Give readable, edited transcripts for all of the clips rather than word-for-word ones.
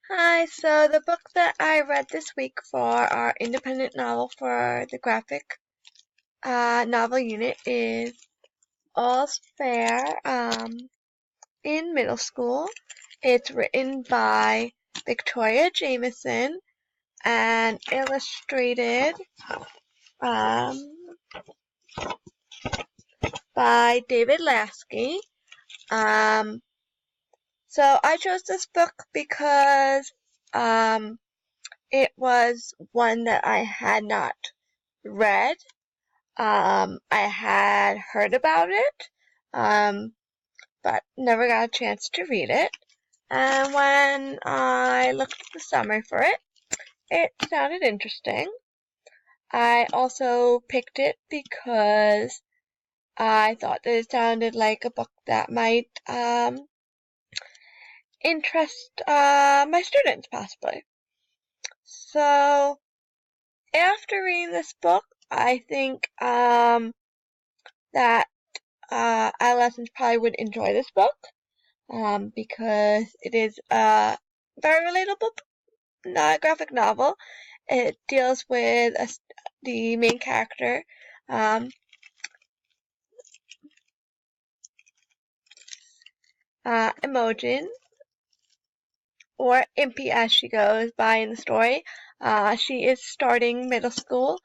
Hi, so the book that I read this week for our independent novel for the graphic novel unit is All's Fair in Middle School. It's written by Victoria Jameson and illustrated um, by David Lasky. Um, so I chose this book because it was one that I had not read. I had heard about it, but never got a chance to read it. And when I looked at the summary for it, it sounded interesting. I also picked it because I thought that it sounded like a book that might interest my students, possibly. So after reading this book, I think that adolescents probably would enjoy this book because it is a very relatable graphic novel. It deals with the main character, um, Imogen, or Impy as she goes by in the story. She is starting middle school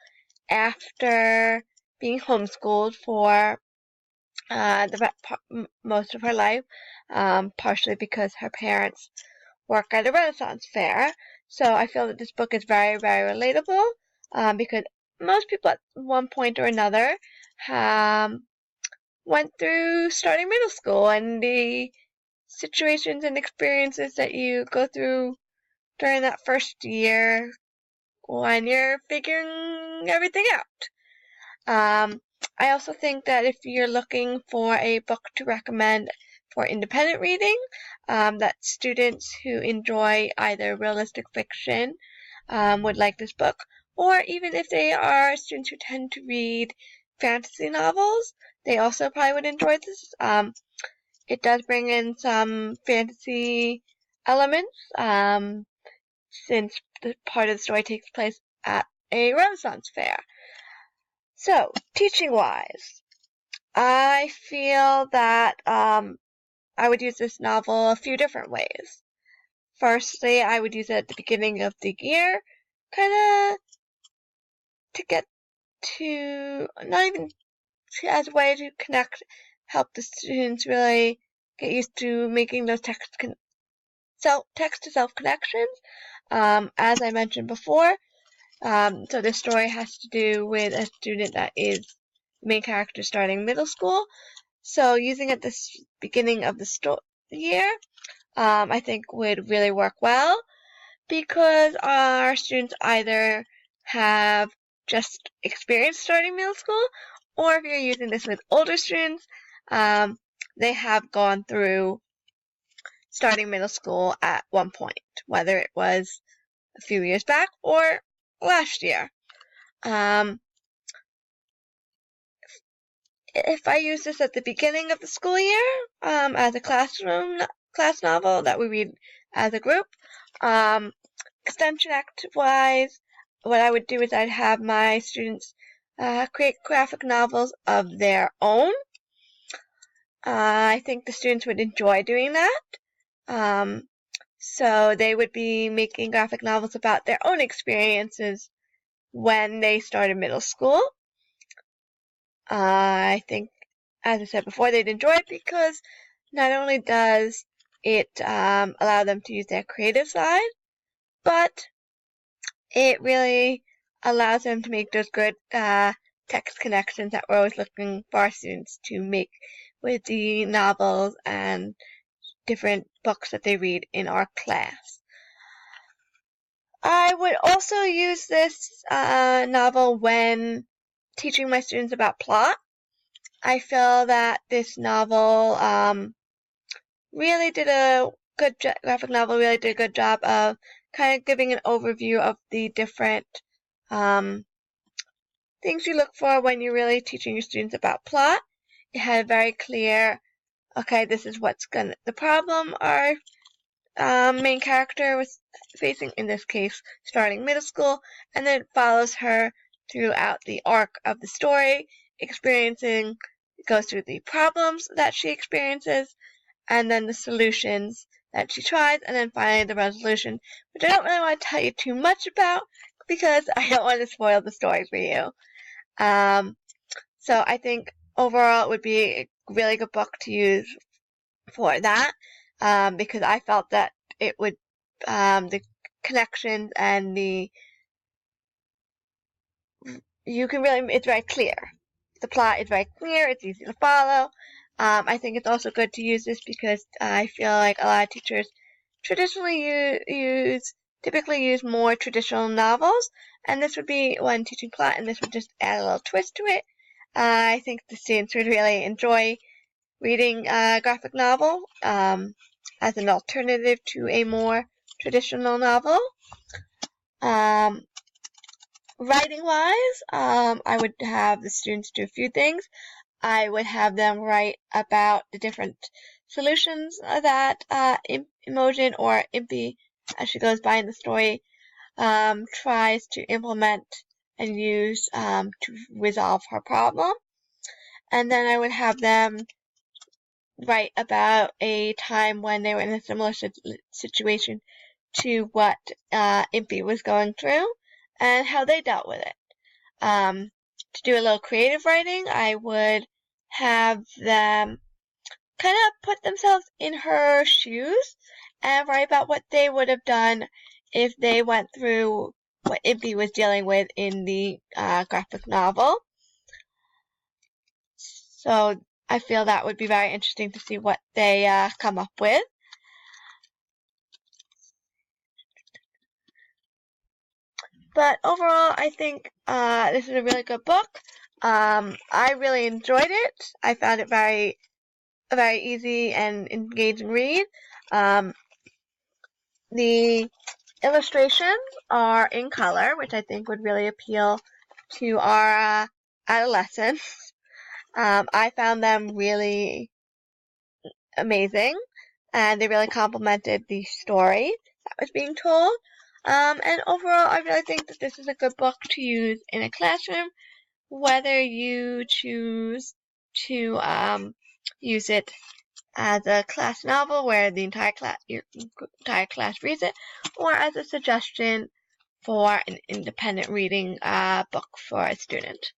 after being homeschooled for most of her life, partially because her parents work at a Renaissance fair. So I feel that this book is very, very relatable because most people at one point or another went through starting middle school and the situations and experiences that you go through during that first year when you're figuring everything out. I also think that if you're looking for a book to recommend for independent reading, that students who enjoy either realistic fiction would like this book, or even if they are students who tend to read fantasy novels, they also probably would enjoy this. It does bring in some fantasy elements, since the part of the story takes place at a Renaissance fair. So, teaching-wise, I feel that I would use this novel a few different ways. Firstly, I would use it at the beginning of the year, kind of to get to, not even as a way to connect, help the students really get used to making those text-to-self connections. As I mentioned before, so this story has to do with a student that is the main character starting middle school. So using it at the beginning of the year, I think would really work well because our students either have just experienced starting middle school, or if you're using this with older students, they have gone through starting middle school at one point, whether it was a few years back or last year. If I use this at the beginning of the school year, as a class novel that we read as a group, extension act wise, what I would do is I'd have my students create graphic novels of their own. I think the students would enjoy doing that. So they would be making graphic novels about their own experiences when they started middle school. I think, as I said before, they'd enjoy it because not only does it allow them to use their creative side, but it really allows them to make those good text connections that we're always looking for our students to make with the novels and different books that they read in our class. I would also use this novel when teaching my students about plot. I feel that this novel really did a good graphic novel really did a good job of kind of giving an overview of the different things you look for when you're really teaching your students about plot. It had a very clear, okay, this is the problem our main character was facing, in this case, starting middle school, and then follows her throughout the arc of the story, goes through the problems that she experiences, and then the solutions that she tries, and then finally the resolution, which I don't really want to tell you too much about because I don't want to spoil the story for you. So I think overall it would be a really good book to use for that, because I felt that it would, the connections and it's very clear. The plot is very clear, it's easy to follow. I think it's also good to use this because I feel like a lot of teachers typically use more traditional novels, and this would be one teaching plot, and this would just add a little twist to it. I think the students would really enjoy reading a graphic novel as an alternative to a more traditional novel. Writing-wise, I would have the students do a few things. I would have them write about the different solutions that Imogen, or Impy, as she goes by in the story, tries to implement and use to resolve her problem. And then I would have them write about a time when they were in a similar situation to what Impy was going through and how they dealt with it. To do a little creative writing, I would have them kind of put themselves in her shoes and write about what they would have done if they went through what Impy was dealing with in the graphic novel. So I feel that would be very interesting to see what they come up with. But overall, I think this is a really good book. I really enjoyed it. I found it a very easy and engaging read. The illustrations are in color, which I think would really appeal to our adolescents. I found them really amazing, and they really complemented the story that was being told. And overall, I really think that this is a good book to use in a classroom, whether you choose to use it as a class novel where your entire class reads it, or as a suggestion for an independent reading book for a student.